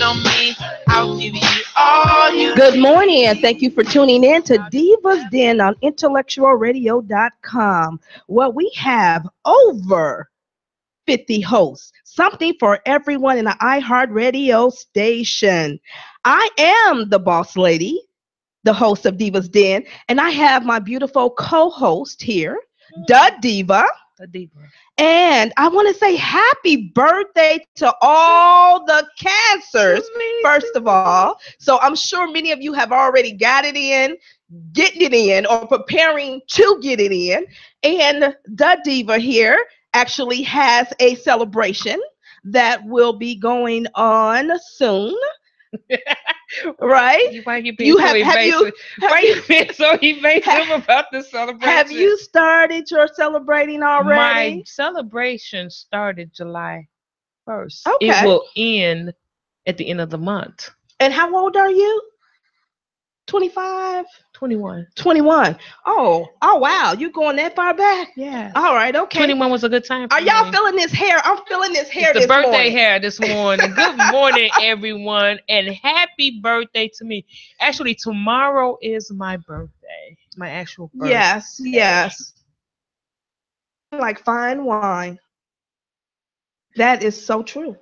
on me, I'll give you all you. Good morning, and thank you for tuning in to Divas Den on IntellectualRadio.com, where we have over 50 hosts, something for everyone in the iHeartRadio station. I am the boss lady, the host of Divas Den, and I have my beautiful co-host here, the Diva. The Diva. And I want to say happy birthday to all the cancers, first of all. So I'm sure many of you have already got it in, getting it in, or preparing to get it in. And the Diva here actually has a celebration that will be going on soon. Right? Why you being so evasive? Why you being so evasive about the celebration? Have you started your celebrating already? My celebration started July 1st. Okay. It will end at the end of the month. And how old are you? 25? 21. 21. Oh, wow. You going that far back? Yeah. All right, okay. 21 was a good time for Are y'all me. feeling this hair? I'm feeling this hair it's this the birthday morning. hair this morning. Good morning, everyone, and happy birthday to me. Actually, tomorrow is my birthday. My actual birthday. Yes. Like fine wine. That is so true.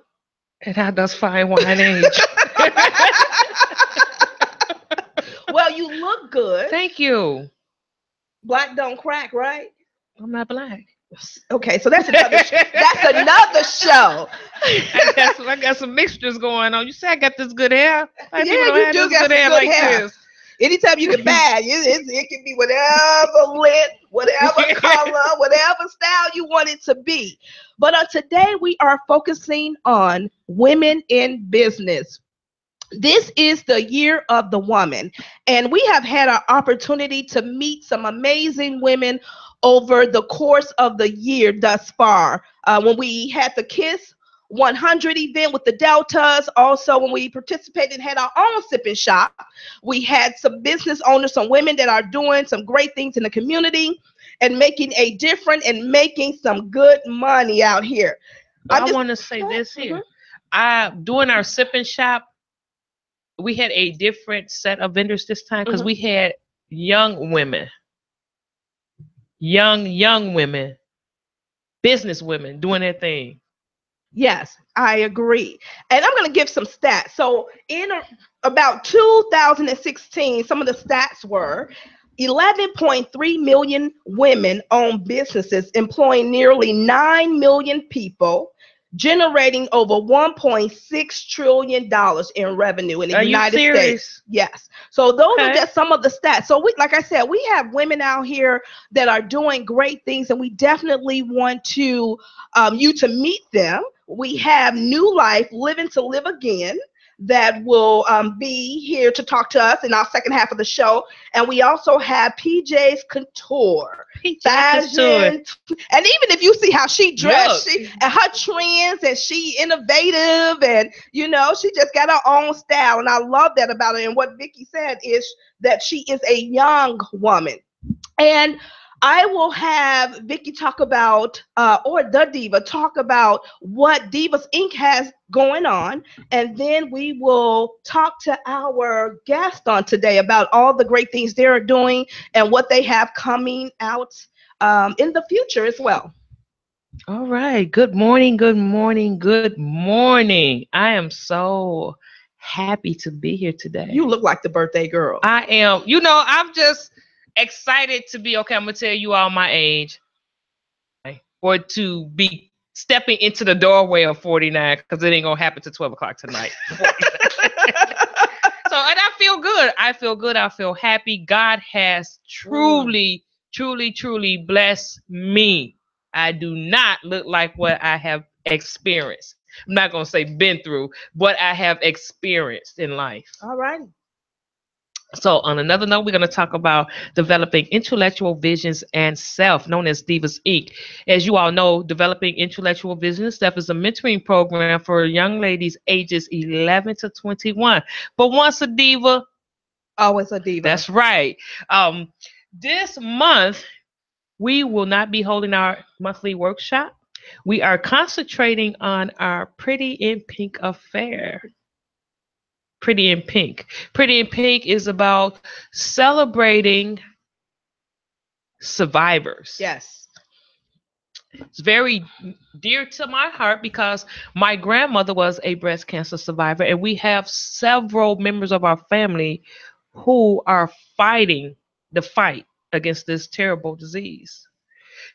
And how does fine wine age? Well, you look good. Thank you. Black don't crack, right? I'm not black. Okay, so that's another show. I got some mixtures going on. You say I got this good hair. You do got some good hair. This. Anytime you get bad, it can be whatever length, whatever color, whatever style you want it to be. But today we are focusing on women in business. This is the year of the woman, and we have had an opportunity to meet some amazing women over the course of the year thus far. When we had the Kiss 100 event with the Deltas, also when we participated and had our own sipping shop, we had some business owners, some women that are doing some great things in the community and making a difference and making some good money out here. I want to say this here. Doing our sipping shop, we had a different set of vendors this time because we had young women, young women, business women doing their thing. Yes, I agree. And I'm going to give some stats. So in about 2016, some of the stats were 11.3 million women own businesses, employing nearly 9 million people, generating over $1.6 trillion in revenue in the United States. Yes. So those are just some of the stats. So like I said, we have women out here that are doing great things, and we definitely want to you to meet them. We have New Life, Living to Live Again, that will be here to talk to us in our second half of the show. And we also have PJ's Couture. Fashion. And even if you see how she dressed, and her trends, and she innovative, and she just got her own style. And I love that about her. And what Vicky said is that she is a young woman. And I will have Vicky talk about, or the Diva talk about what Divas Inc. has going on. And then we will talk to our guest on today about all the great things they're doing and what they have coming out in the future as well. All right. Good morning. Good morning. Good morning. I am so happy to be here today. You look like the birthday girl. I am. I'm just excited to be, okay, I'm going to tell you all my age, or to be stepping into the doorway of 49, because it ain't going to happen to 12 o'clock tonight. So, and I feel good. I feel happy. God has truly blessed me. I do not look like what I have experienced. I'm not going to say been through, what I have experienced in life. All right. So on another note, we're going to talk about developing intellectual visions and self, known as Divas Inc. As you all know, developing intellectual vision and self is a mentoring program for young ladies ages 11 to 21. But once a diva, always a diva. That's right. This month, we will not be holding our monthly workshop. We are concentrating on our Pretty in Pink affair. Pretty in Pink. Pretty in Pink is about celebrating survivors. Yes. It's very dear to my heart because my grandmother was a breast cancer survivor, and we have several members of our family who are fighting the fight against this terrible disease.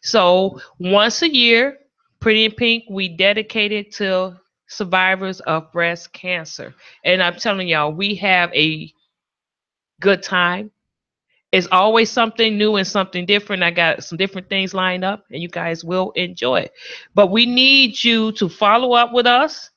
So once a year, Pretty in Pink, we dedicate it to survivors of breast cancer. And I'm telling y'all, we have a good time. It's always something new and something different. I got some different things lined up, and you guys will enjoy it. But we need you to follow up with us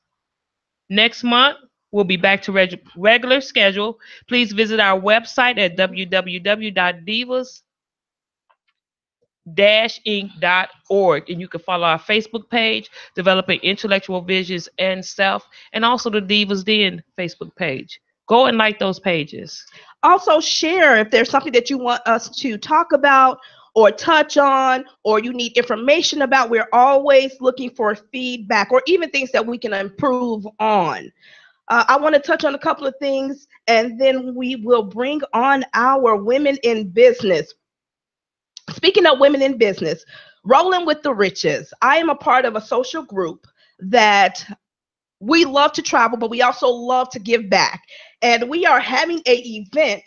next month. We'll be back to regular schedule. Please visit our website at www.divas-inc.org, and you can follow our Facebook page, Developing Intellectual Visions and Self, and also the Divas Den Facebook page. Go and like those pages. Also share if there's something that you want us to talk about or touch on, or you need information about. We're always looking for feedback or even things that we can improve on. I want to touch on a couple of things, and then we will bring on our women in business. Speaking of women in business, Rolling with the Riches. I am a part of a social group that we love to travel, but we also love to give back. And we are having an event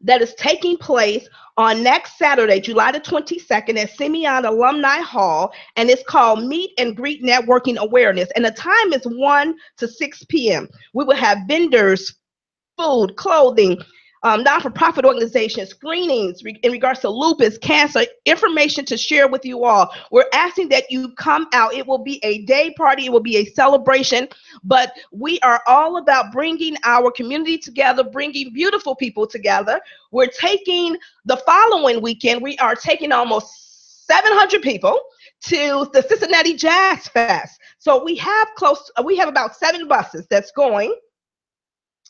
that is taking place on next Saturday, July the 22nd at Simeon Alumni Hall, and it's called Meet and Greet Networking Awareness. And the time is 1 to 6 p.m. We will have vendors, food, clothing, non-for-profit organizations, screenings in regards to lupus, cancer, information to share with you all. We're asking that you come out. It will be a day party. It will be a celebration, but we are all about bringing our community together, bringing beautiful people together. We're taking the following weekend, we are taking almost 700 people to the Cincinnati Jazz Fest. So we have about 7 buses that's going.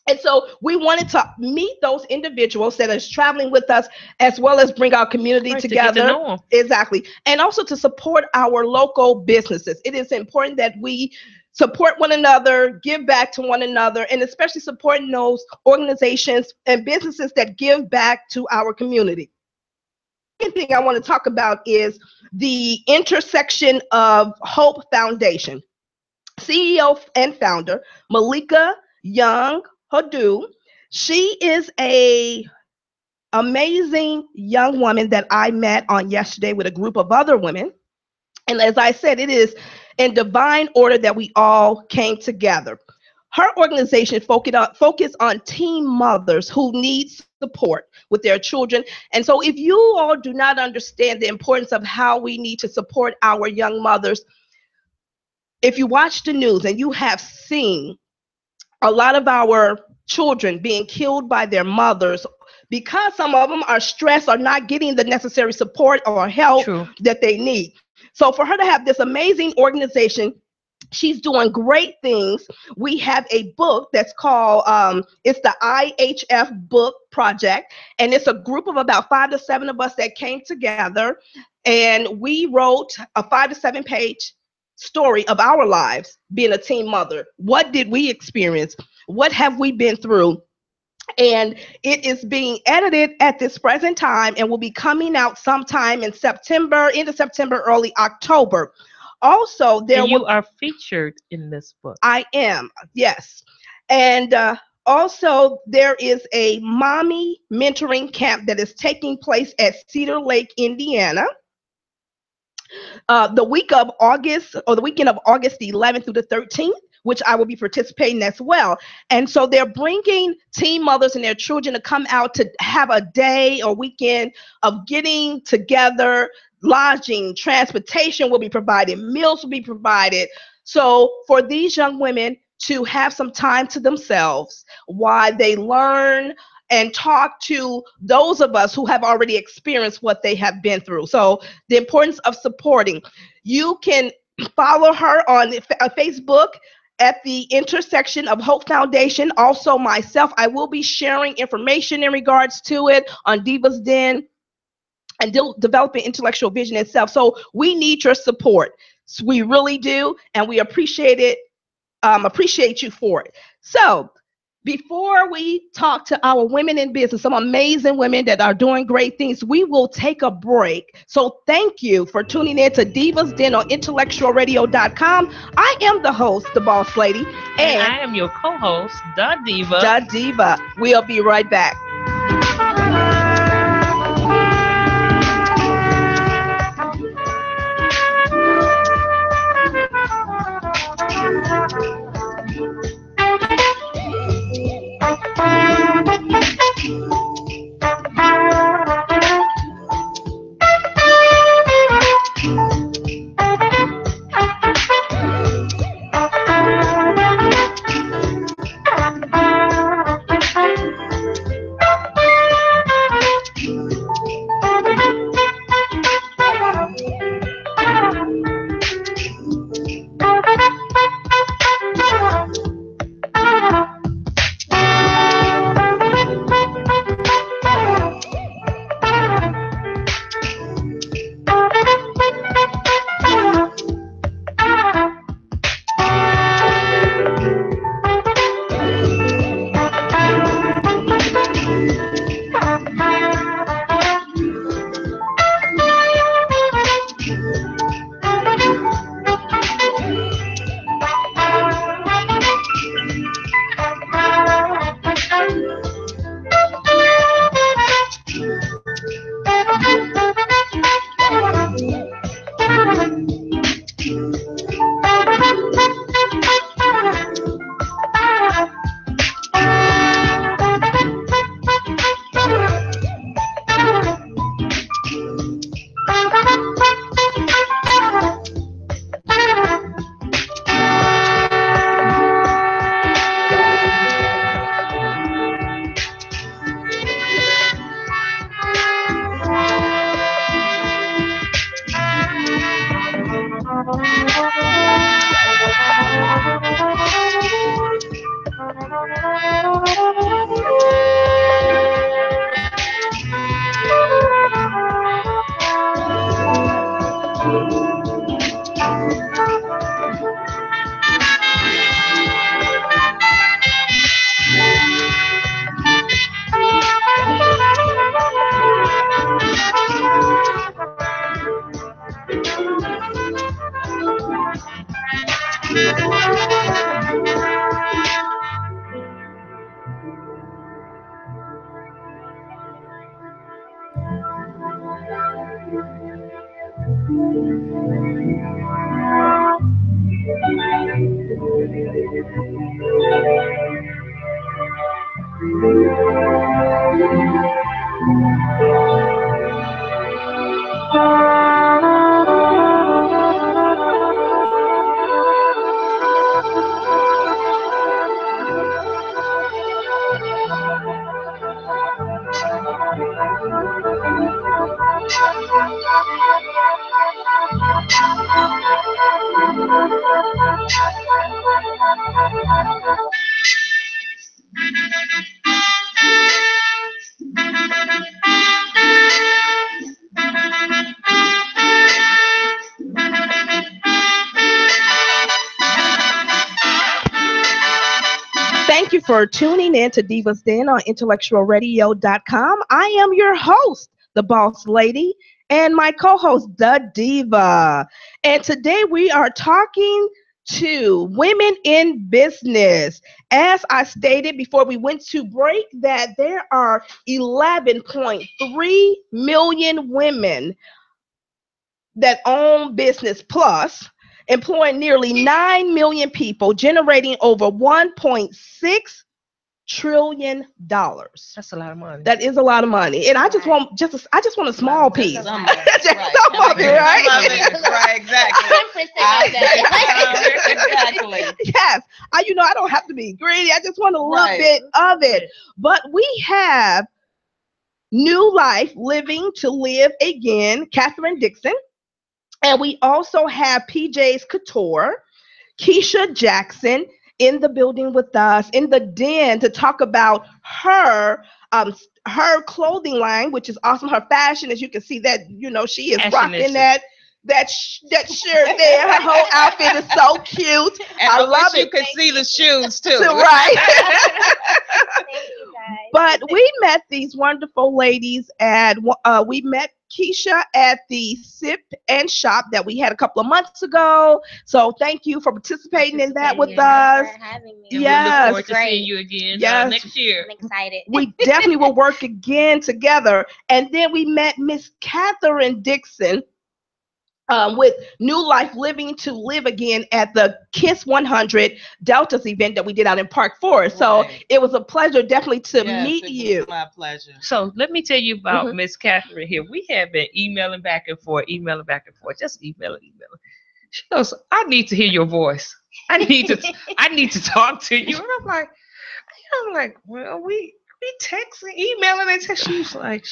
And so we wanted to meet those individuals that is traveling with us, as well as bring our community together. To get to know them. Exactly. And also to support our local businesses. It is important that we support one another, give back to one another, and especially supporting those organizations and businesses that give back to our community. The second thing I want to talk about is the intersection of Hope Foundation. CEO and founder, Malika Young Hodu. She is a amazing young woman that I met on yesterday with a group of other women. And as I said, it is in divine order that we all came together. Her organization focus on teen mothers who need support with their children. And so if you all do not understand the importance of how we need to support our young mothers, if you watch the news and you have seen a lot of our children being killed by their mothers because some of them are stressed or not getting the necessary support or help that they need. So for her to have this amazing organization, she's doing great things. We have a book that's called, it's the IHF Book Project, and it's a group of about 5 to 7 of us that came together, and we wrote a 5 to 7 page story of our lives being a teen mother. What did we experience? What have we been through? And it is being edited at this present time and will be coming out sometime in September, end of September, early October. Also, you are featured in this book. I am, yes. And also, there is a mommy mentoring camp that is taking place at Cedar Lake, Indiana. The weekend of August 11th through the 13th, which I will be participating as well. And so they're bringing teen mothers and their children to come out to have a day or weekend of getting together. Lodging, transportation will be provided, meals will be provided. So for these young women to have some time to themselves while they learn and talk to those of us who have already experienced what they have been through. So the importance of supporting. You can follow her on Facebook at the intersection of Hope Foundation. Also myself, I will be sharing information in regards to it on Divas Den and developing intellectual vision itself. So we need your support. So we really do, and we appreciate it. Appreciate you for it. So Before we talk to our women in business, some amazing women that are doing great things, we will take a break. So thank you for tuning in to Divas Den on IntellectualRadio.com. I am the host, the Boss Lady, And and I am your co-host, the Diva. the Diva. We'll be right back. Thank you for tuning in to Divas Den on IntellectualRadio.com. I am your host, the Boss Lady, and my co-host, the Diva. And today we are talking to women in business. As I stated before we went to break, that there are 11.3 million women that own Business Plus, employing nearly 9 million people, generating over $1.6 trillion. That's a lot of money. That is a lot of money, and I just want a small piece. Some of Just it, right. some of it, right? Some of it, right, exactly. 10% of that. Exactly. Yes, I don't have to be greedy. I just want a little Right. bit of it. But we have New Life Living to Live Again, Catherine Dixon. And we also have PJ's Couture, Keisha Jackson in the building with us, in the den, to talk about her clothing line, which is awesome. Her fashion, as you can see, that she is Fashionista. rocking that that shirt there. Her whole outfit is so cute. And I love you it. could see the shoes too. Right. Thank you, guys. But we met these wonderful ladies at we met Keisha at the Sip and Shop that we had a couple of months ago. So thank you for participating in that with Thank you us. for having me. And we Yes. look forward to Great. seeing you again Yes. next year. I'm excited. We definitely will work again together. And then we met Miss Catherine Dixon with New Life Living to Live Again at the KISS 100 Deltas event that we did out in Park Forest. So Right. it was a pleasure definitely to Yes, meet it was you. my pleasure. So let me tell you about Mhm. Miss Catherine here. We have been emailing back and forth, just emailing. She goes, I need to hear your voice. I need to talk to you. And I'm like, well, we texting, emailing, and text. She's like,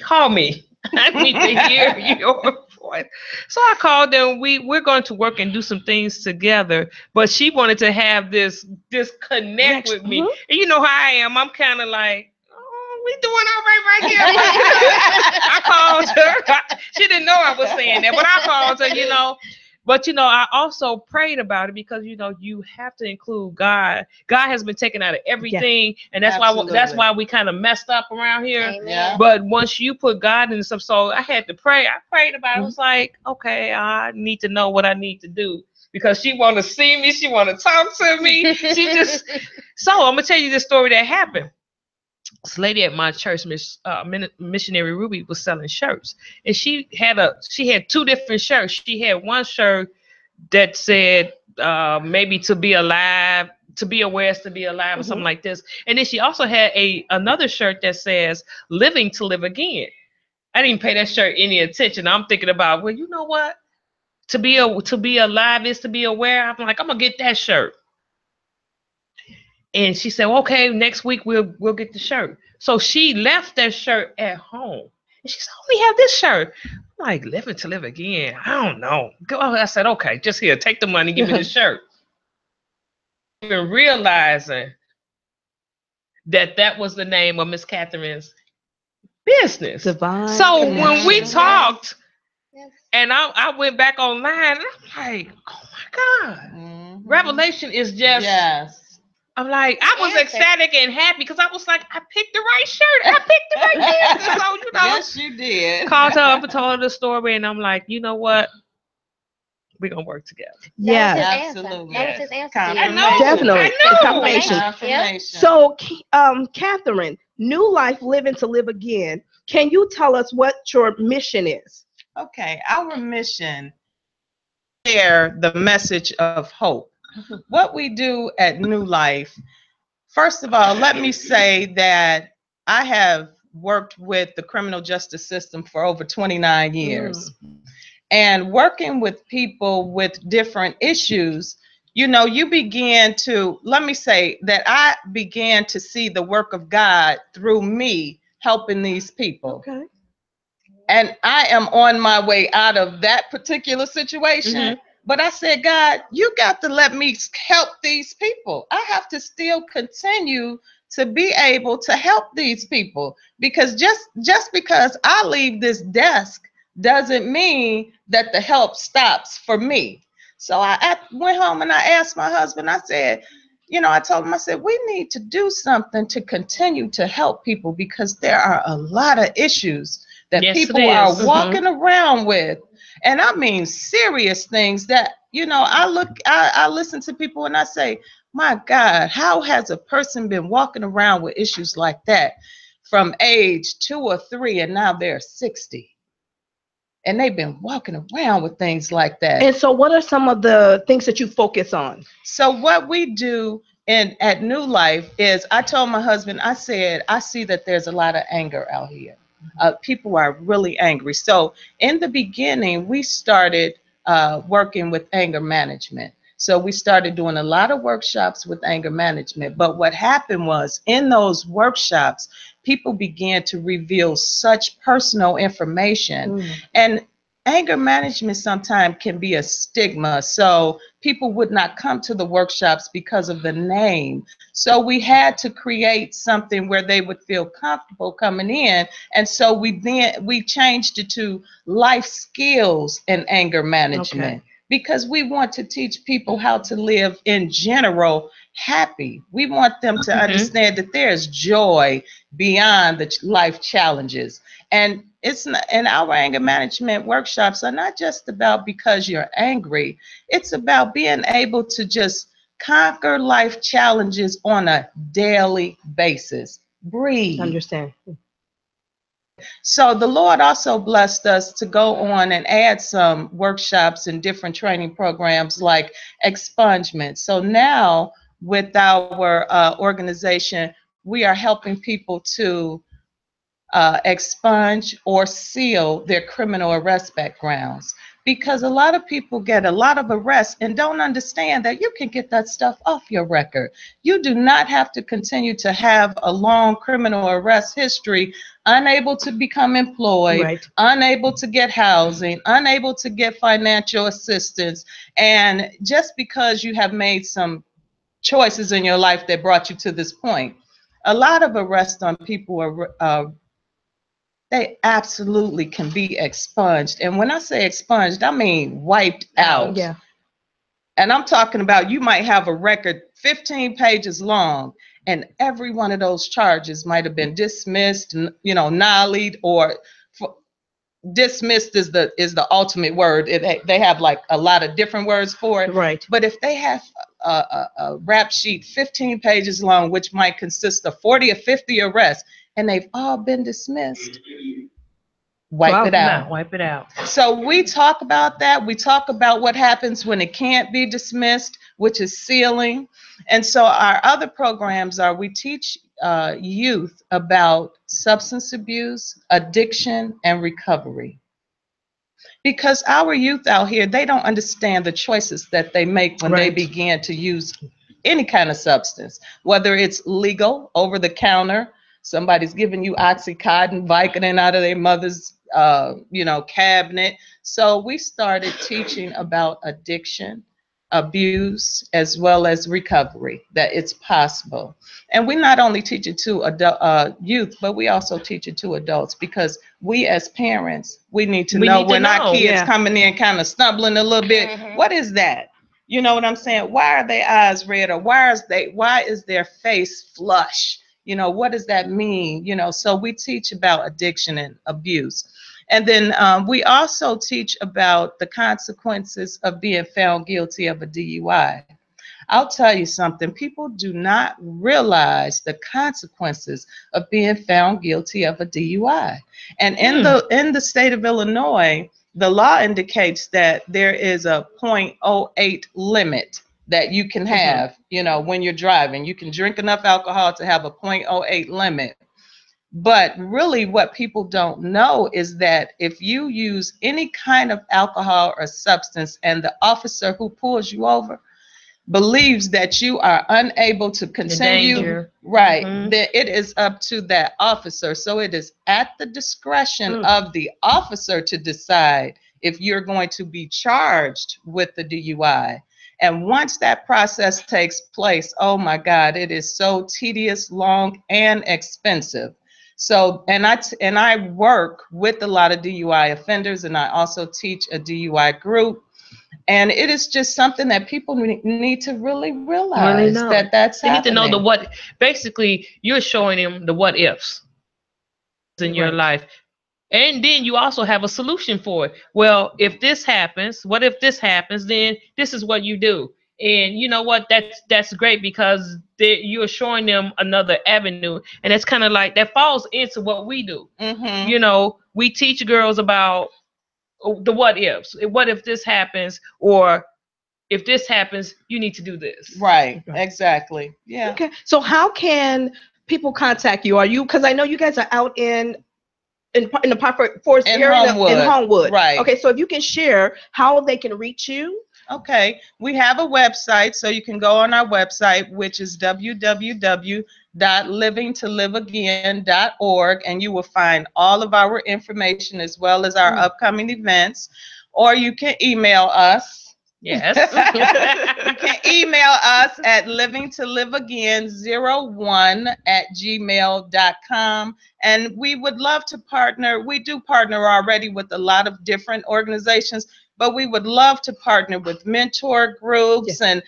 call me. I need to hear your voice. So I called them. We're going to work and do some things together. But she wanted to have this connect with me. Mhm. And you know how I am. I'm kind of like, oh, we doing all right here. I called her. She didn't know I was saying that, but I called her, But I also prayed about it because you have to include God. God has been taken out of everything, and that's Absolutely. why we kind of messed up around here. Amen. Yeah. But once you put God in stuff, so I had to pray. I prayed about it. I was like, okay, I need to know what I need to do because she want to see me. She want to talk to me. So I'm gonna tell you this story that happened. This lady at my church, Missionary Ruby, was selling shirts, and she had two different shirts. She had one shirt that said maybe to be alive, to be aware is to be alive, or something like this. And then she also had another shirt that says living to live again. I didn't pay that shirt any attention. I'm thinking about, well, you know what? To be alive is to be aware. I'm like, I'm gonna get that shirt. And she said, okay, next week we'll get the shirt. So she left that shirt at home. And she said, oh, we have this shirt. I'm like, living to live again. I don't know. I said, okay, just here, take the money, give me the shirt. Even realizing that was the name of Miss Catherine's business. Divine So connection. when we talked, Yes. and I went back online, and I'm like, oh my God. Mhm. Revelation is just, Yes. I'm like, I was Answer. ecstatic and happy because I was like, I picked the right shirt. I picked the right business. So, Yes, you did. called her up and told her the story, and I'm like, you know what? We're going to work together. Yeah. That was his answer. Absolutely. That was his answer. to you. I know. Definitely. I know. Confirmation. Confirmation. So, Catherine, New Life Living to Live Again, can you tell us what your mission is? Okay, our mission is to share the message of hope. What we do at New Life, first of all, let me say that I have worked with the criminal justice system for over 29 years. And working with people with different issues, you begin to, let me say that I began to see the work of God through me helping these people. Okay. And I am on my way out of that particular situation. But I said, God, you got to let me help these people. I have to still continue to be able to help these people, because just because I leave this desk doesn't mean that the help stops for me. So I went home and I asked my husband, I said, I told him, I said, we need to do something to continue to help people, because there are a lot of issues that Yes, people it are is. walking around with. And I mean serious things that, I listen to people and I say, my God, how has a person been walking around with issues like that from age 2 or 3 and now they're 60? And they've been walking around with things like that. And so what are some of the things that you focus on? So what we do at New Life is, I told my husband, I said, I see that there's a lot of anger out here. People are really angry. So in the beginning, we started working with anger management. So we started doing a lot of workshops with anger management. But what happened was, in those workshops, people began to reveal such personal information. And anger management sometimes can be a stigma. So people would not come to the workshops because of the name. So we had to create something where they would feel comfortable coming in. And so we changed it to life skills and anger management. Okay. Because we want to teach people how to live in general happy. We want them to understand that there's joy beyond the life challenges. And it's not, and our anger management workshops are not just about because you're angry. It's about being able to just conquer life challenges on a daily basis. Breathe. Understand. So the Lord also blessed us to go on and add some workshops and different training programs like expungement. So now with our organization, we are helping people to expunge or seal their criminal arrest backgrounds. Because a lot of people get a lot of arrests and don't understand that you can get that stuff off your record. You do not have to continue to have a long criminal arrest history, unable to become employed, Right. unable to get housing, unable to get financial assistance. And just because you have made some choices in your life that brought you to this point, a lot of arrests on people are they absolutely can be expunged. And when I say expunged, I mean wiped out. Yeah. And I'm talking about you might have a record 15 pages long, and every one of those charges might have been dismissed, nollied, or dismissed is the ultimate word. They have like a lot of different words for it. Right. But if they have a rap sheet 15 pages long, which might consist of 40 or 50 arrests, and they've all been dismissed, wipe it out. Wipe it out. So we talk about that. We talk about what happens when it can't be dismissed, which is sealing. And so our other programs are we teach youth about substance abuse, addiction, and recovery. Because our youth out here, they don't understand the choices that they make when they begin to use any kind of substance, whether it's legal, over the counter, somebody's giving you Oxycontin, Vicodin out of their mother's, cabinet. So we started teaching about addiction, abuse, as well as recovery, that it's possible. And we not only teach it to youth, but we also teach it to adults, because we as parents, we need to know when our kids coming in kind of stumbling a little bit, what is that? You know what I'm saying? Why are their eyes red, or why is their face flush? What does that mean? So we teach about addiction and abuse. And then we also teach about the consequences of being found guilty of a DUI. I'll tell you something, people do not realize the consequences of being found guilty of a DUI. And in the state of Illinois, the law indicates that there is a 0.08 limit that you can have, when you're driving. You can drink enough alcohol to have a 0.08 limit. But really what people don't know is that if you use any kind of alcohol or substance and the officer who pulls you over believes that you are unable to continue, then it is up to that officer. So it is at the discretion of the officer to decide if you're going to be charged with the DUI. And once that process takes place, oh my God, it is so tedious, long, and expensive. So, and I work with a lot of DUI offenders, and I also teach a DUI group. And it is just something that people need to really realize that's happening. They need to know the what. Basically, you're showing them the what ifs in your life. And then you also have a solution for it. Well, if this happens, what if this happens? Then this is what you do. And you know what? That's great, because you're showing them another avenue. And it's kind of like that falls into what we do. We teach girls about the what ifs. What if this happens? Or if this happens, you need to do this. Right. Exactly. Yeah. Okay. So how can people contact you? Because I know you guys are out in the Park Forest area in Homewood. Right. Okay. So if you can share how they can reach you. Okay, we have a website, so you can go on our website, which is www.divasinc.org. www.livingtoliveagain.org, and you will find all of our information as well as our upcoming events. Or you can email us. Yes. You can email us at livingtoliveagain01@gmail.com. And we would love to partner. We do partner already with a lot of different organizations, but we would love to partner with mentor groups and,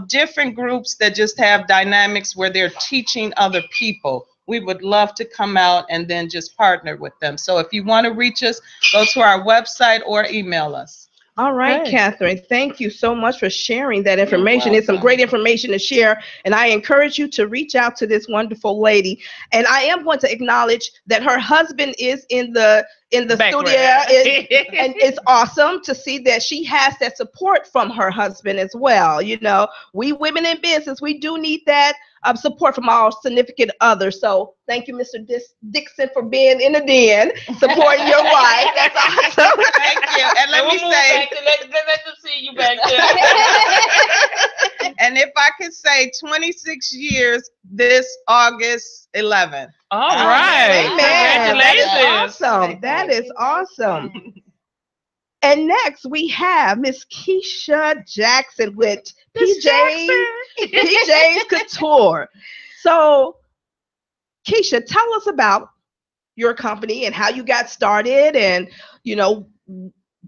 different groups that just have dynamics where they're teaching other people. We would love to come out and then just partner with them. So if you want to reach us, go to our website or email us. All right, Great. Catherine, thank you so much for sharing that information. It's some great information to share, and I encourage you to reach out to this wonderful lady. And I am going to acknowledge that her husband is in the studio, and it's awesome to see that she has that support from her husband as well. We women in business, we do need that support from our significant others. So thank you, Mr. Dixon, for being in the den, supporting your wife. That's awesome. Thank you. And let me say, let them see you back there. and if I could say 26 years this August 11th. All right. Amen. Congratulations. That is awesome. And next we have Miss Keisha Jackson with PJ's Couture. So, Keisha, tell us about your company and how you got started, and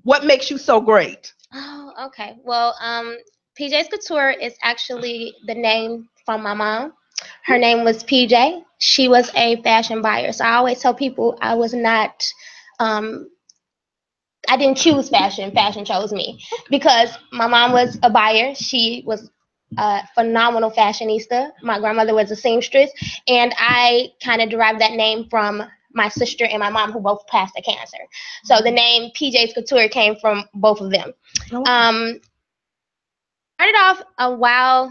what makes you so great. Oh, okay. Well, PJ's Couture is actually the name from my mom. Her name was PJ. She was a fashion buyer. So I always tell people I was not, I didn't choose fashion. Fashion chose me, because my mom was a buyer. She was a phenomenal fashionista. My grandmother was a seamstress, and I kind of derived that name from my sister and my mom, who both passed of cancer. So the name PJ's Couture came from both of them. Started off a while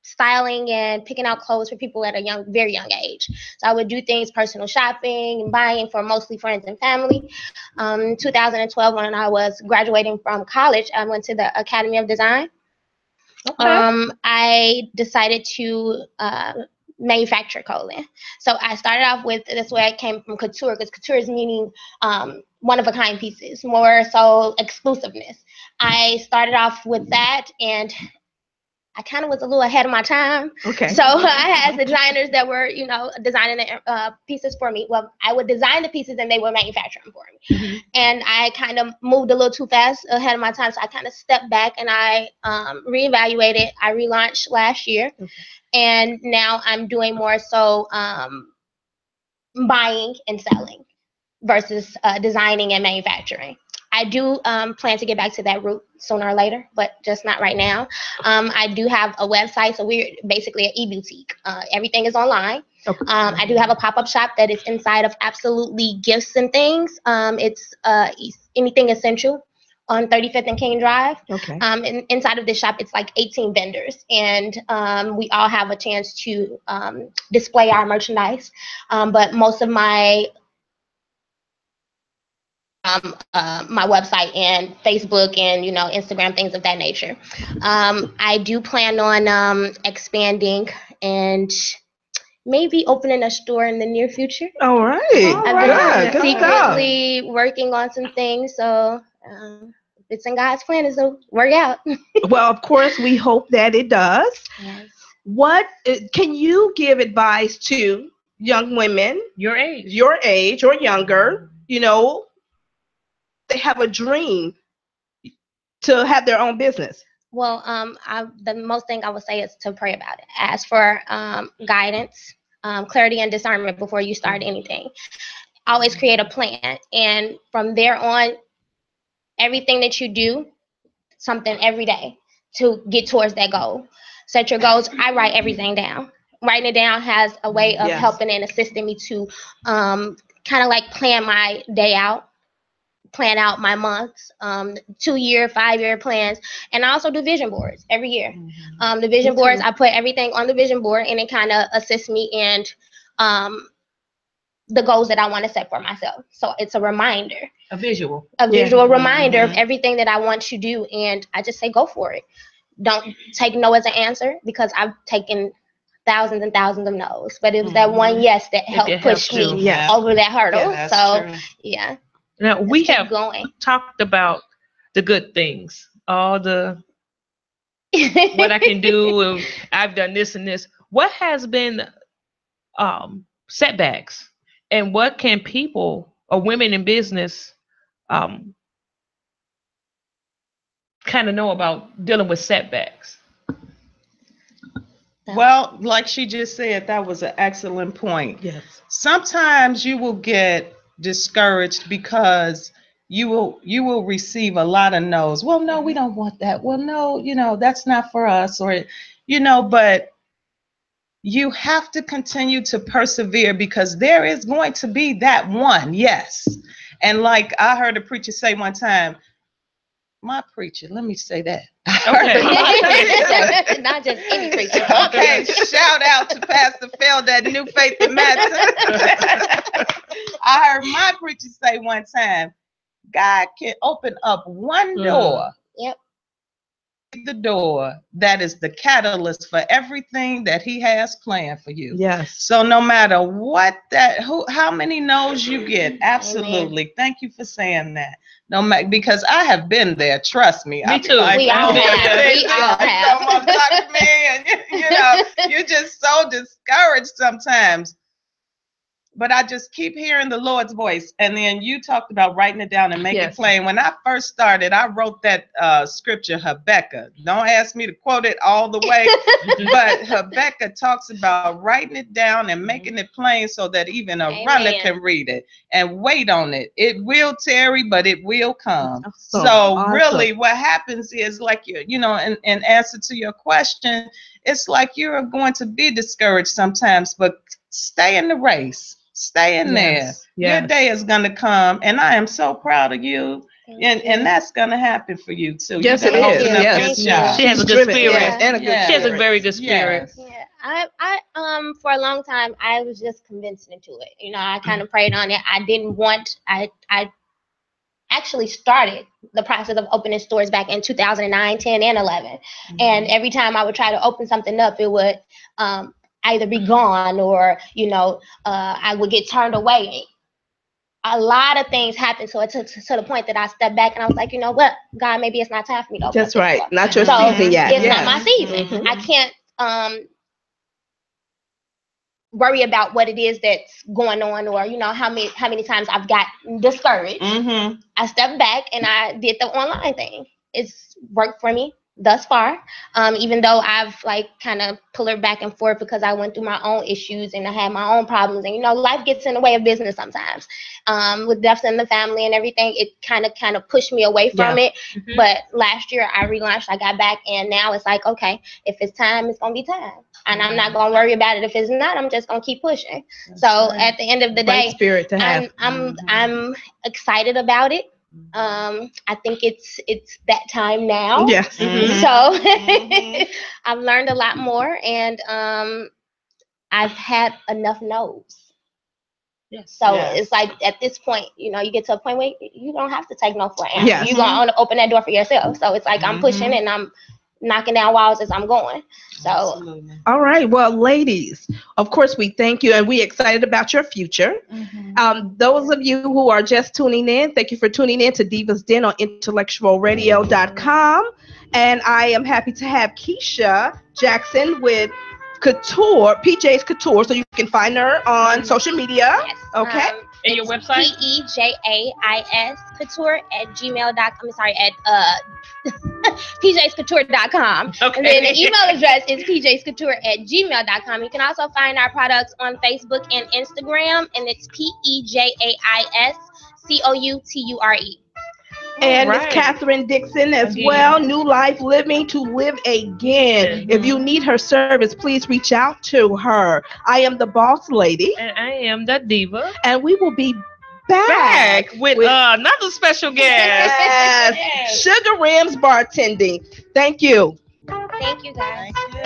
styling and picking out clothes for people at a very young age. So I would do things, personal shopping and buying for mostly friends and family. 2012, when I was graduating from college, I went to the Academy of Design. Okay. I decided to manufacture clothing. So I started off with, that's where I came from, couture, because couture is meaning one-of-a-kind pieces, more so exclusiveness. I started off with that, and I kind of was a little ahead of my time. Okay. So I had designers that were, designing pieces for me. Well, I would design the pieces and they would manufacture them for me. Mm-hmm. And I kind of moved a little too fast ahead of my time. So I kind of stepped back and I reevaluated. I relaunched last year. Okay. And now I'm doing more so buying and selling versus designing and manufacturing. I do plan to get back to that route sooner or later, but just not right now. I do have a website, so we're basically an e-boutique. Everything is online. Okay. I do have a pop-up shop that is inside of Absolutely Gifts and Things. It's anything essential on 35th and King Drive. Okay. And inside of this shop, it's like 18 vendors, and we all have a chance to display our merchandise. But most of my my website and Facebook and Instagram, things of that nature. I do plan on expanding and maybe opening a store in the near future. All right. I've been secretly working on some things, so it's in God's plan, is to work out. Well, of course, we hope that it does. Yes. What can you give advice to young women your age or younger, they have a dream to have their own business? Well, the most thing I would say is to pray about it. Ask for guidance, clarity, and discernment before you start anything. Always create a plan, and from there on, everything that you do, something every day to get towards that goal. Set your goals. I write everything down. Writing it down has a way of helping and assisting me to kind of like plan my day out, plan out my months, 2-year, 5-year plans, and I also do vision boards every year. The vision boards, I put everything on the vision board, and it kind of assists me in the goals that I want to set for myself. So it's a reminder. A visual reminder of everything that I want to do, and I just say go for it. Don't take no as an answer, because I've taken thousands and thousands of no's, but it was that one yes that helped push me over that hurdle. Yeah, so true. yeah. Now we have going. talked about the good things, all the what I can do, and I've done this and this. What has been setbacks, and what can people or women in business kind of know about dealing with setbacks? Well, like she just said, that was an excellent point. Yes. Sometimes you will get discouraged because you will receive a lot of no's. Well, no, we don't want that. Well, no, that's not for us, or but you have to continue to persevere, because there is going to be that one yes. And like I heard a preacher say one time, my preacher, let me say that. Okay. Not just any preacher. Okay, shout out to Pastor Phil, that New Faith in Madison. I heard my preacher say one time, God can open up one door. Yep. The door that is the catalyst for everything that he has planned for you. Yes. So no matter how many no's you get, absolutely. Amen. Thank you for saying that. No matter, because I have been there. Trust me. Me too. Like, we all have. We all have. Come on, talk to me, and you're just so discouraged sometimes. But I just keep hearing the Lord's voice. And then you talked about writing it down and making it plain. When I first started, I wrote that scripture, Habakkuk. Don't ask me to quote it all the way, but Habakkuk talks about writing it down and making it plain so that even a runner can read it and wait on it. It will tarry, but it will come. So awesome. Really what happens is, like, in answer to your question, it's like you're going to be discouraged sometimes, but stay in the race. Stay in there. Yes. Your day is going to come, and I am so proud of you. And that's going to happen for you too. Yes, it is. Yes. She has a good spirit. She has a very good spirit. Yeah. I for a long time I was just convinced into it. I kind of prayed on it. I actually started the process of opening stores back in 2009, 10, and 11. Mm-hmm. And every time I would try to open something up, it would either be gone or, I would get turned away. A lot of things happened. So it took to the point that I stepped back and I was like, you know what, God, maybe it's not time for me to open. That's right. Not your season yet. It's not my season. Mm-hmm. I can't worry about what it is that's going on, or how many times I've got discouraged. Mm-hmm. I stepped back and I did the online thing. It's worked for me thus far, even though I've kind of pulled back and forth because I went through my own issues and I had my own problems, and life gets in the way of business sometimes. With deaths in the family and everything, it kind of pushed me away from it. Mm-hmm. But last year I relaunched, I got back, and now it's like, okay, if it's time, it's gonna be time, and I'm not gonna worry about it. If it's not, I'm just gonna keep pushing. That's so right. At the end of the day, spirit to have. I'm excited about it. I think it's that time now. Yes. Mm-hmm. So mm-hmm. I've learned a lot more, and I've had enough no's. Yes. So it's like at this point, you get to a point where you don't have to take no for an answer. Yes. You're gonna open that door for yourself. So it's like, mm-hmm. I'm pushing and I'm knocking down walls as I'm going. So absolutely. All right, well, ladies, of course we thank you, and we're excited about your future. Mm-hmm. Those of you who are just tuning in, thank you for tuning in to Divas Den on IntellectualRadio.com. And I am happy to have Keisha Jackson with Couture, PJ's Couture, so you can find her on social media. Yes. Okay. And your website? PEJAIS Couture@gmail.com. I'm sorry, at PJsCouture.com. Okay. And then the email address is PJsCouture@gmail.com. You can also find our products on Facebook and Instagram, and it's PEJAIS COUTURE. And Miss Catherine Dixon as well, New Life Living to Live Again. Mm-hmm. If you need her service, please reach out to her. I am the boss lady. And I am the diva. And we will be back with another special guest. Yes. Sugar Rams Bartending. Thank you. Thank you, guys. Thank you.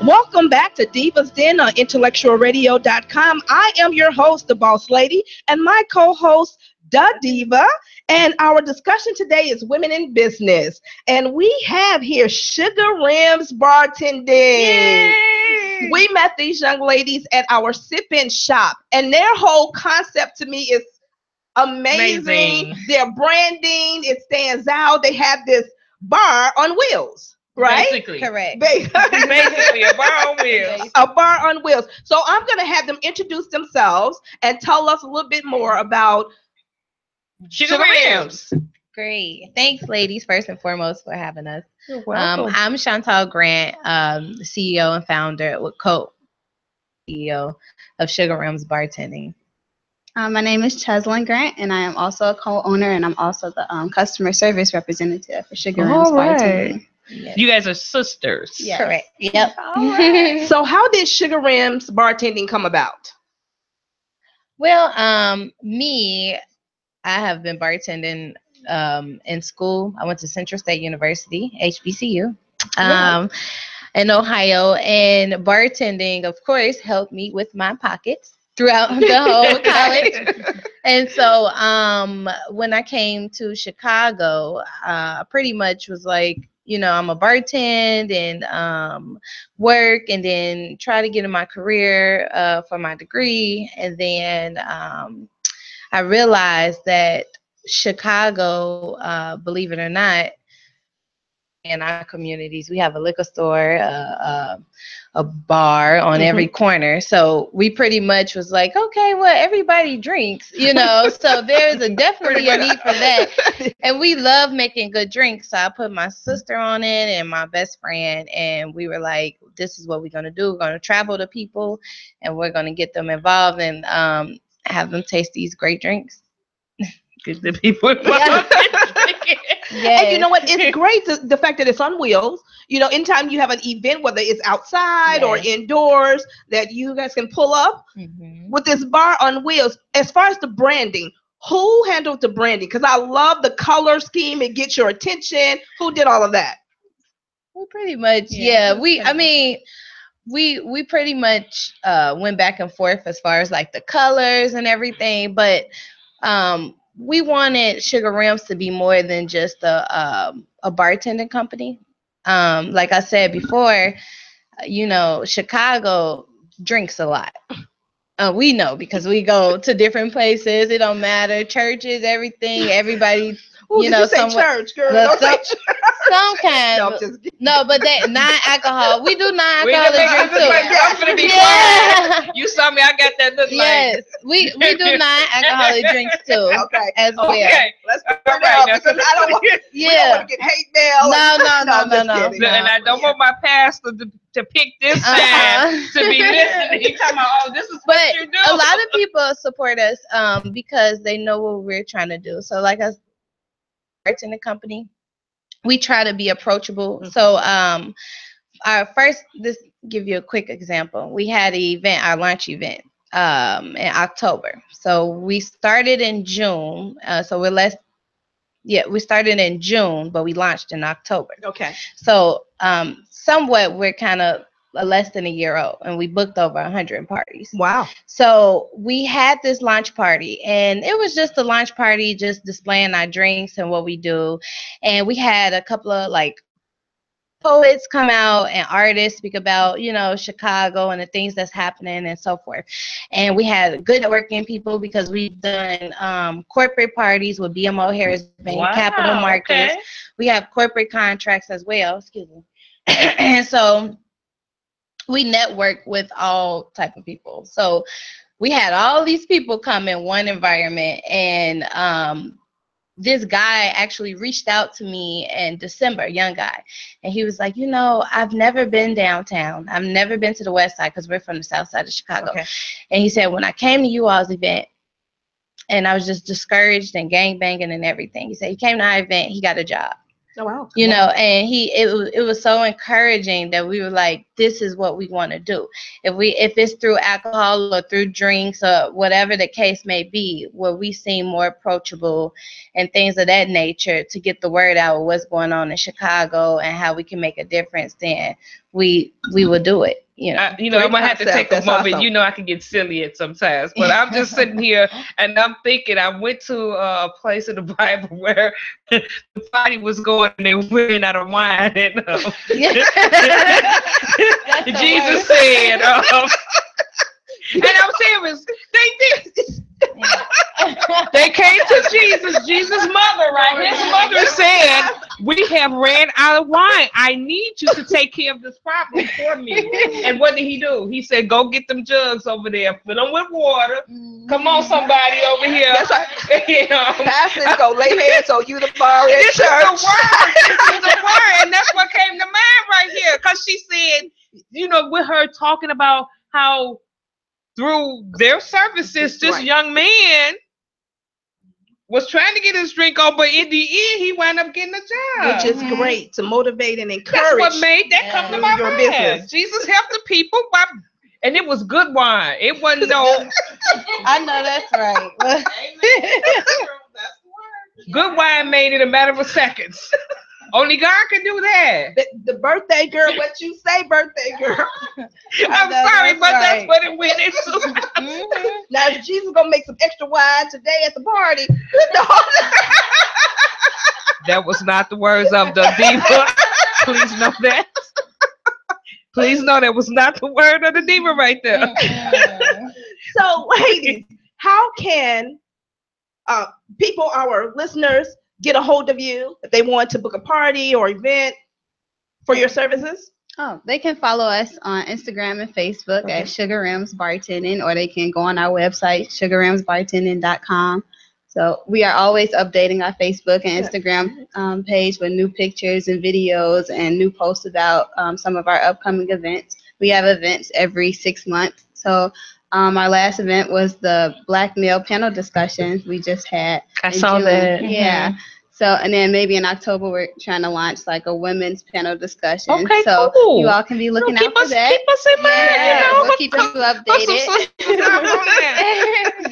Welcome back to Divas Den on IntellectualRadio.com. I am your host, the Boss Lady, and my co-host, the Diva. And our discussion today is women in business. And we have here Sugar Rims Bartending. Yay! We met these young ladies at our sip-in shop, and their whole concept to me is amazing. Their branding, it stands out. They have this bar on wheels. Right? Basically. Correct. Basically, a bar on wheels. A bar on wheels. So I'm going to have them introduce themselves and tell us a little bit more about Sugar Rims. Great. Thanks, ladies, first and foremost, for having us. You're welcome. I'm Chantal Grant, the CEO and founder, co-CEO of Sugar Rims Bartending. My name is Cheslin Grant, and I am also a co-owner, and I'm also the customer service representative for Sugar Rims Bartending. Yes. You guys are sisters. Yes. Correct. Yep. Right. So how did Sugar Rims Bartending come about? Well, I have been bartending in school. I went to Central State University, HBCU, in Ohio, and bartending, of course, helped me with my pockets throughout the whole college. And so when I came to Chicago, I pretty much was like, you know, I'm a bartend and work and then try to get in my career for my degree. And then I realized that Chicago, believe it or not, in our communities, we have a liquor store, a bar on every corner. So we pretty much was like, okay, well, everybody drinks, you know, so there's definitely a need for that. And we love making good drinks. So I put my sister on it and my best friend, and we were like, this is what we're going to do. We're going to travel to people and we're going to get them involved and have them taste these great drinks. Get the people involved. Yes. And you know what? It's great, the fact that it's on wheels. You know, anytime you have an event, whether it's outside or indoors, that you guys can pull up with this bar on wheels. As far as the branding, who handled the branding? Because I love the color scheme. It gets your attention. Who did all of that? Well, pretty much, we pretty much went back and forth as far as like the colors and everything, but we wanted Sugar Rims to be more than just a bartending company. Like I said before, you know, Chicago drinks a lot. We know because we go to different places. It don't matter, churches, everything. Everybody, you know, say church, girl. Some kind. No, but they non-alcohol. We do non-alcoholic drinks too. I'm gonna be quiet. You saw me. I got that look. Yes, we do non-alcoholic drinks too. Okay. As well. Okay. Let's put it up because I don't want to get hate mail. No. And I don't want my pastor to pick this time to be listening. He's talking about, oh, this is what you do. A lot of people support us because they know what we're trying to do. So like us, in the company, we try to be approachable. So our first, this give you a quick example. We had an event, our launch event in October. So we started in June. We started in June, but we launched in October. Okay. So somewhat we're kind of less than a year old, and we booked over 100 parties. Wow. So we had this launch party, and it was just a launch party, just displaying our drinks and what we do. And we had a couple of like poets come out and artists speak about, you know, Chicago and the things that's happening and so forth. And we had good networking people because we've done corporate parties with BMO Harris Bank, Capital Markets. Okay. We have corporate contracts as well. Excuse me. And so we network with all type of people. So we had all these people come in one environment, and this guy actually reached out to me in December, young guy, and he was like, you know, I've never been downtown. I've never been to the west side because we're from the south side of Chicago. Okay. And he said, when I came to you all's event, and I was just discouraged and gangbanging and everything, he said he came to our event, he got a job. Oh, wow. You know, and it was so encouraging that we were like, this is what we want to do. If it's through alcohol or through drinks or whatever the case may be, where we seem more approachable and things of that nature to get the word out of what's going on in Chicago and how we can make a difference, then we will do it. You know, I might have to take a moment. Awesome. You know, I can get silly at sometimes, but I'm just sitting here and I'm thinking. I went to a place in the Bible where the party was going and they were running out of wine, and Jesus said, and I'm serious, they did. They came to Jesus' mother, right? His mother said, we have ran out of wine. I need you to take care of this problem for me. And what did he do? He said, go get them jugs over there, fill them with water. Come on, somebody over here. That's right. Pastors go lay hands on you tomorrow in church. This is the word. And that's what came to mind right here. Because she said, you know, with her talking about how through their services, this young man was trying to get his drink on, but in the end, he wound up getting a job. Which is great to motivate and encourage. That's what made that come to my mind. Business. Jesus helped the people, and it was good wine. It wasn't no. I know that's right. Good wine made it a matter of seconds. Only God can do that. The birthday girl, what you say, birthday girl? I'm sorry, but that's what it went into. Now, if Jesus gonna make some extra wine today at the party, that was not the words of the diva. Please know that. Please know that was not the word of the diva right there. So, ladies, how can people, our listeners, get a hold of you if they want to book a party or event for your services? Oh, they can follow us on Instagram and Facebook at Sugar Rims Bartending, or they can go on our website, sugarrimsbartending.com. So we are always updating our Facebook and Instagram page with new pictures and videos and new posts about some of our upcoming events. We have events every 6 months. So our last event was the Black Male Panel Discussion we just had. I saw that. Yeah. So, and then maybe in October, we're trying to launch like a women's panel discussion. Okay, so cool. You all can be looking out for that. Keep us in mind. We'll keep you updated.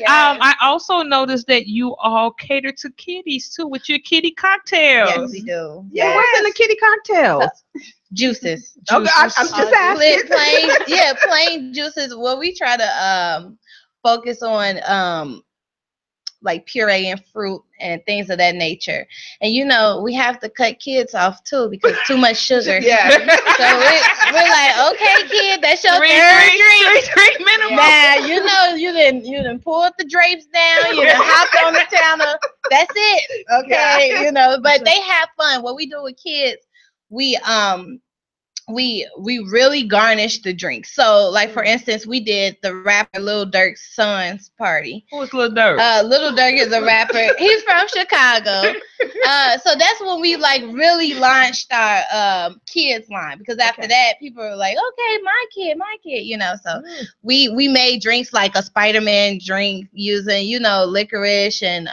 I also noticed that you all cater to kiddies too with your kiddie cocktails. Yes, we do. Yeah, what's in the kiddie cocktails? Juices. Okay, I'm just asking. Plain juices. Well, we try to focus on like puree and fruit and things of that nature. And you know, we have to cut kids off too because too much sugar. Yeah. So we're like, okay, kid, that's your third drink minimum. Now you know you didn't pull the drapes down, you done hopped on the counter. That's it. Okay, yeah. You know, but they have fun. What we do with kids, we really garnish the drink. So, like for instance, we did the rapper Lil Durk's son's party. Who's Lil Durk? Lil Durk is a rapper. He's from Chicago. So that's when we like really launched our kids line, because after that, people were like, okay, my kid, you know. So we made drinks like a Spider-Man drink using, you know, licorice and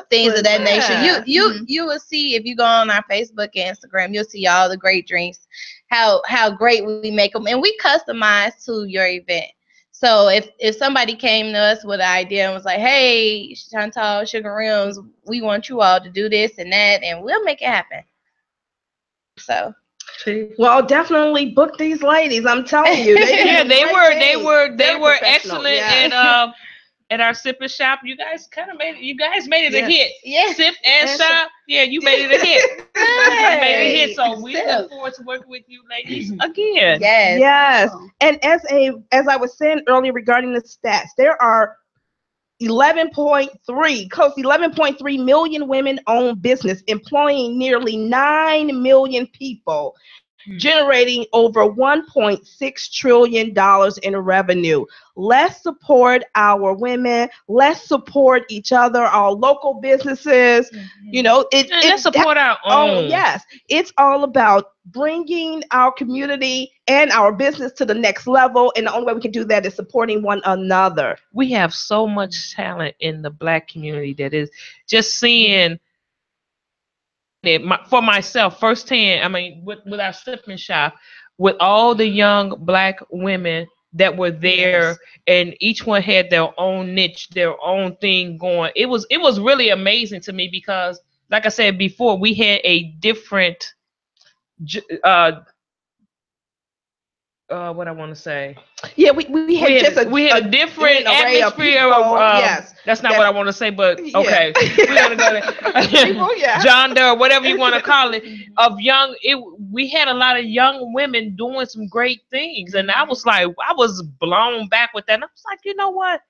things of that nature. You will see if you go on our Facebook and Instagram, you'll see all the great drinks. How great we make them, and we customize to your event. So if somebody came to us with an idea and was like, hey, Chantal, Sugar Rims, we want you all to do this and that, and we'll make it happen. So Well, definitely book these ladies. I'm telling you. They were excellent yeah. at our sip and shop. You guys made it a hit. Yes. Sip and shop. Yeah, you made it a hit. You made it a hit. So we look forward to working with you ladies again. Yes. Yes. And as I was saying earlier regarding the stats, there are 11.3 million women-owned business, employing nearly 9 million people, generating over $1.6 trillion in revenue. Let's support our women. Let's support each other, our local businesses. Let's support our own. Oh, yes. It's all about bringing our community and our business to the next level. And the only way we can do that is supporting one another. We have so much talent in the Black community that is just seeing it for myself firsthand. I mean, with our sipping shop, with all the young Black women that were there, and each one had their own niche, their own thing going. It was really amazing to me because, like I said before, we had a different what I want to say. Yeah, we had a different array of atmosphere. people. Yes, that's not what I want to say, but okay, we're gonna go there. People, Genre, whatever you want to call it, of young. We had a lot of young women doing some great things, and I was blown back with that. And I was like, you know what?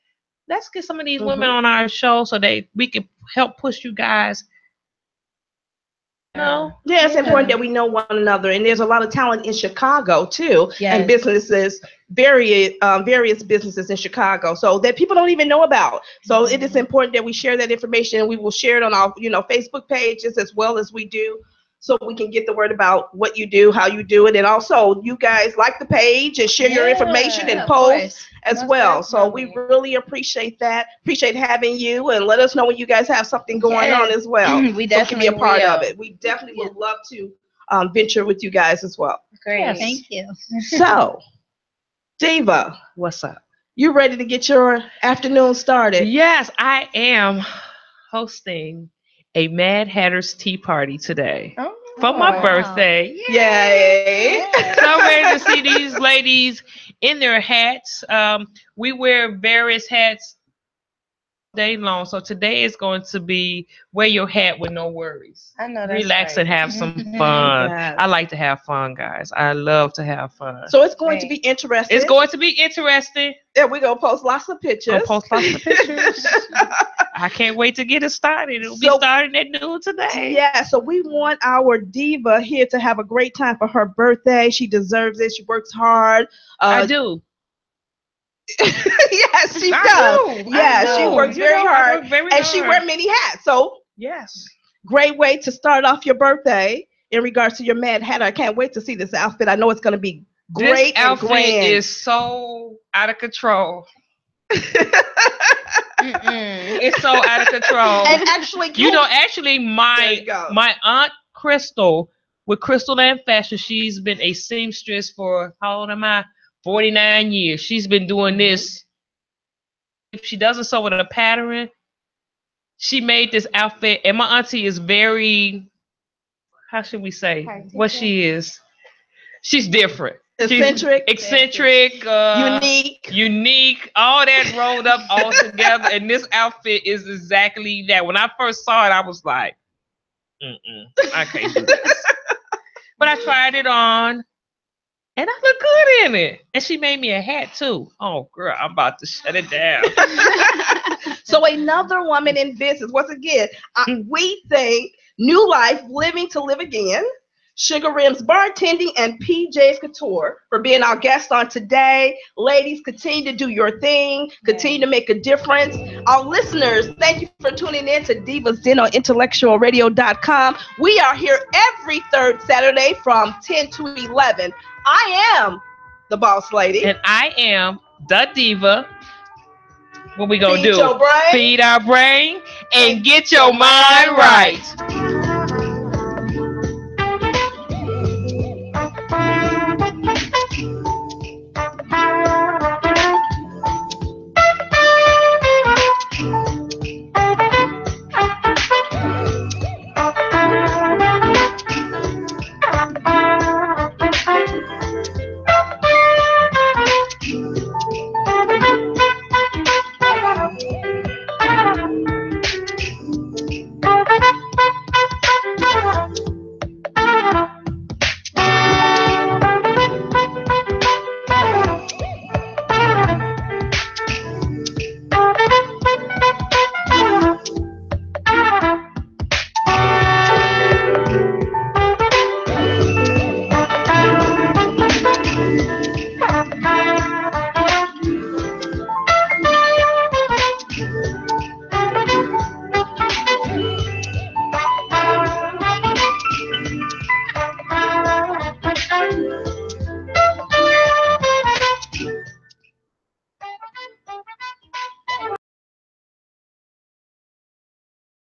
Let's get some of these women on our show so we can help push you guys. No. Yeah, it's important that we know one another, and there's a lot of talent in Chicago too, and businesses, various businesses in Chicago, so that people don't even know about. So it is important that we share that information, and we will share it on our Facebook pages as well as we do, so we can get the word about what you do, how you do it, and also you guys like the page and share your information and post as well. So we really appreciate that. Appreciate having you, and let us know when you guys have something going on as well. We definitely can be a part of it. We definitely would love to venture with you guys as well. Great. Yes. Thank you. So, Diva, what's up? You ready to get your afternoon started? Yes, I am hosting a Mad Hatter's Tea Party today for my birthday. Yay! So I'm ready to see these ladies in their hats. We wear various hats day long. So today is going to be wear your hat with no worries. I know that's Relax and have some fun. I like to have fun, guys. I love to have fun. So it's going to be interesting. It's going to be interesting. Yeah, we're going to post lots of pictures. I can't wait to get it started. It'll be starting at noon today. Yeah, so we want our diva here to have a great time for her birthday. She deserves it. She works hard. I do. Yes, she does. Yeah, she works very hard. And she wears many hats. So yes, great way to start off your birthday in regards to your Mad Hatter. I can't wait to see this outfit. I know it's going to be great. This outfit and grand. Is so out of control. It's so out of control. And actually, my aunt Crystal with Crystal and Fashion, she's been a seamstress for how old am I? 49 years. She's been doing this. If she doesn't sew with a pattern, she made this outfit. And my auntie is very, how should we say what she is? She's different. Eccentric, unique, all that rolled up all together. And this outfit is exactly that. When I first saw it, I was like, I can't do this. But I tried it on, and I look good in it. And she made me a hat too. Oh, girl, I'm about to shut it down. So another woman in business. Once again, we thank New Life Living to Live Again, Sugar Rims Bartending, and PJ's Couture for being our guest on today. Ladies, continue to do your thing. Continue to make a difference. Our listeners, thank you for tuning in to Divas Den on IntellectualRadio.com. We are here every third Saturday from 10 to 11. I am the boss lady. And I am the diva. What we gonna do? Feed your brain. Feed our brain and get your mind right.